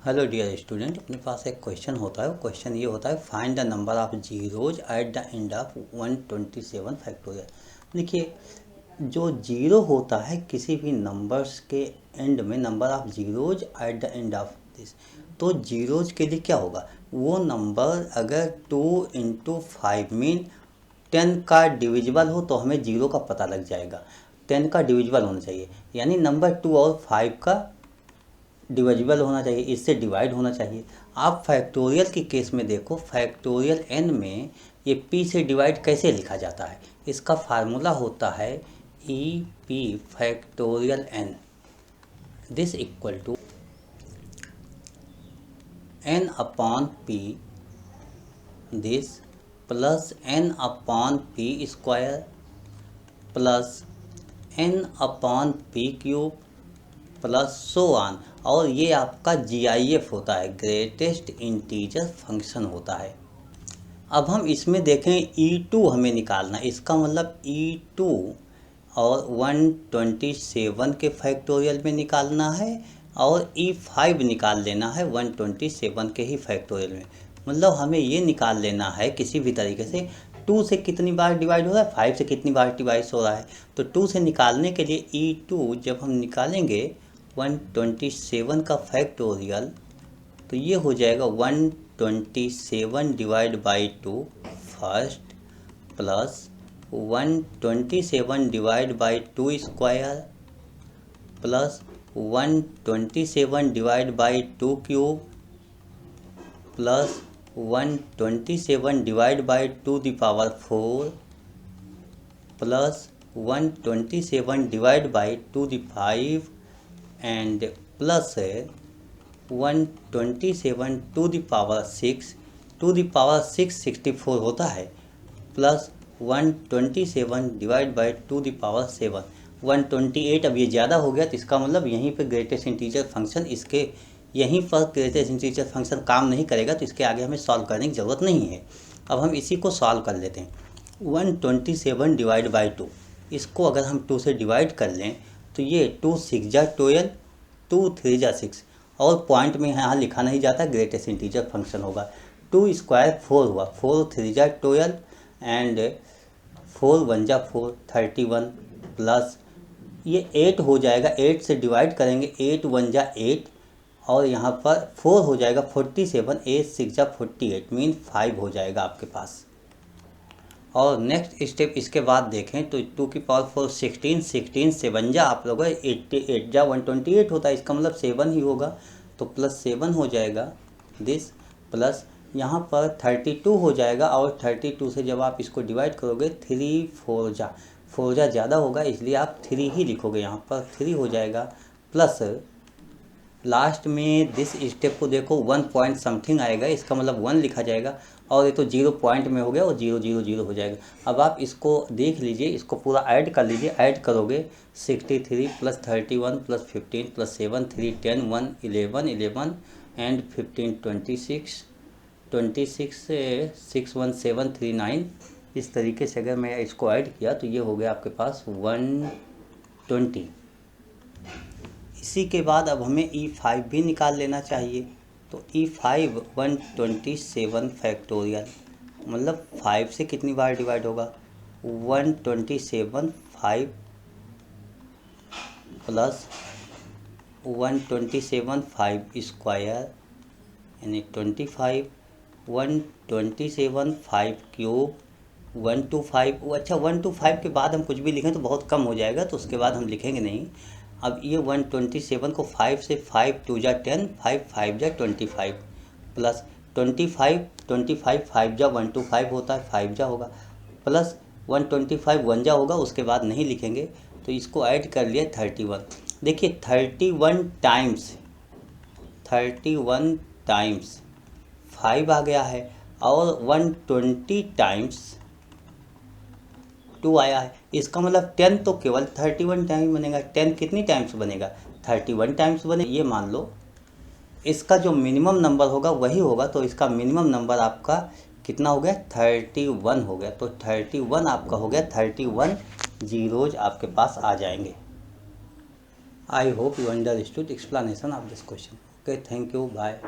Hello dear student, अपने पास एक question होता है। वो क्वेश्चन ये होता है, find the number of zeros at the end of 127 factorial. देखिए, जो जीरो होता है किसी भी नंबर्स के एंड में, number of zeros at the end of this, तो जीरोज के लिए क्या होगा, वो नंबर अगर 2 इंटू 5 मीन 10 का डिविजिबल हो तो हमें जीरो का पता लग जाएगा। 10 का डिविजिबल होना चाहिए, यानी नंबर 2 और 5 का डिविजिबल होना चाहिए, इससे डिवाइड होना चाहिए। आप फैक्टोरियल के केस में देखो, फैक्टोरियल n में ये p से डिवाइड कैसे लिखा जाता है। इसका फार्मूला होता है E P factorial n, this equal to n upon p this plus n upon p square plus n upon p cube plus so on. और ये आपका GIF होता है, ग्रेटेस्ट इंटीजर फंक्शन होता है। अब हम इसमें देखें E2 हमें निकालना, इसका मतलब E2 और 127 के फैक्टोरियल में निकालना है और E5 निकाल लेना है 127 के ही फैक्टोरियल में। मतलब हमें ये निकाल लेना है किसी भी तरीके से 2 से कितनी बार डिवाइड हो रहा है, 5 से कितनी बार डिवाइड हो रहा है। तो 2 से निकालने के लिए E2 जब हम निकालेंगे 127 का फैक्टोरियल, तो ये हो जाएगा 127 divide by 2 first plus 127 divide by 2 square plus 127 divide by 2 cube plus 127 divide by 2 the power 4 plus 127 divide by 2 the 5 and plus 127 to the power 6, to the power 6 64 होता है, plus 127 divide by 2 the power 7 128। अब ये ज़्यादा हो गया तो इसका मतलब यहीं पे ग्रेटेस्ट इंटीजर फंक्शन, इसके यहीं पर ग्रेटेस्ट इंटीजर फंक्शन काम नहीं करेगा, तो इसके आगे हमें सॉल्व करने की ज़रूरत नहीं है। अब हम इसी को सॉल्व कर लेते हैं। 127 डिवाइड बाई 2, इसको अगर हम 2 से डिवाइड कर लें तो ये 2 6 जा 12, 2 3 जा 6, और पॉइंट में यहाँ लिखा नहीं जाता, ग्रेटेस्ट इंटीजर फंक्शन होगा। 2 स्क्वायर 4 हुआ, 4 3 जा 12 एंड 4 1 जा 4 31 प्लस ये 8 हो जाएगा, 8 से डिवाइड करेंगे 8 1 जा 8 और यहाँ पर 4 हो जाएगा 47, 8 6 जा 48 मीन 5 हो जाएगा आपके पास। और नेक्स्ट स्टेप इसके बाद देखें तो 2 की पावर 4 16, 16 7 जा आप लोग 88 जा 128 होता है, इसका मतलब 7 ही होगा, तो प्लस 7 हो जाएगा दिस, प्लस यहाँ पर 32 हो जाएगा और 32 से जब आप इसको डिवाइड करोगे 3 4 जा ज़्यादा होगा, इसलिए आप 3 ही लिखोगे, यहाँ पर 3 हो जाएगा, प्लस लास्ट में दिस स्टेप को देखो 1 पॉइंट समथिंग आएगा, इसका मतलब 1 लिखा जाएगा, और ये तो 0 पॉइंट में हो गया और 0 0 0 हो जाएगा। अब आप इसको देख लीजिए, इसको पूरा ऐड कर लीजिए, ऐड करोगे 63 प्लस 31 प्लस 15 प्लस 7 3 10 1 11 11 एंड 15 26 26 6 1 7 3 9। इस तरीके से अगर मैं इसको ऐड किया तो ये हो गया आपके पास 120। इसी के बाद अब हमें E5 भी निकाल लेना चाहिए, तो E5 127 फैक्टोरियल, मतलब 5 से कितनी बार डिवाइड होगा, 127 5 प्लस 127 5 स्क्वायर यानी 25, 127 5 क्यूब 125। अच्छा, 125 के बाद हम कुछ भी लिखें तो बहुत कम हो जाएगा, तो उसके बाद हम लिखेंगे नहीं। अब ये 127 को 5 से 5 2 जा 10, 5 5 जा 25 प्लस 25 5 जा 125 होता है, 5 जा होगा, प्लस 125 1 जा होगा, उसके बाद नहीं लिखेंगे, तो इसको ऐड कर लिया 31। देखिए 31 टाइम्स 5 आ गया है और 120 टाइम्स 2 आया है, इसका मतलब 10 तो केवल 31 टाइम बनेगा। 10 कितनी टाइम्स बनेगा, 31 टाइम्स बने। ये मान लो इसका जो मिनिमम नंबर होगा वही होगा, तो इसका मिनिमम नंबर आपका कितना हो गया, 31 हो गया। तो 31 आपका हो गया, 31 जीरोज आपके पास आ जाएंगे। I hope you understood explanation of this question. Okay, thank you, bye.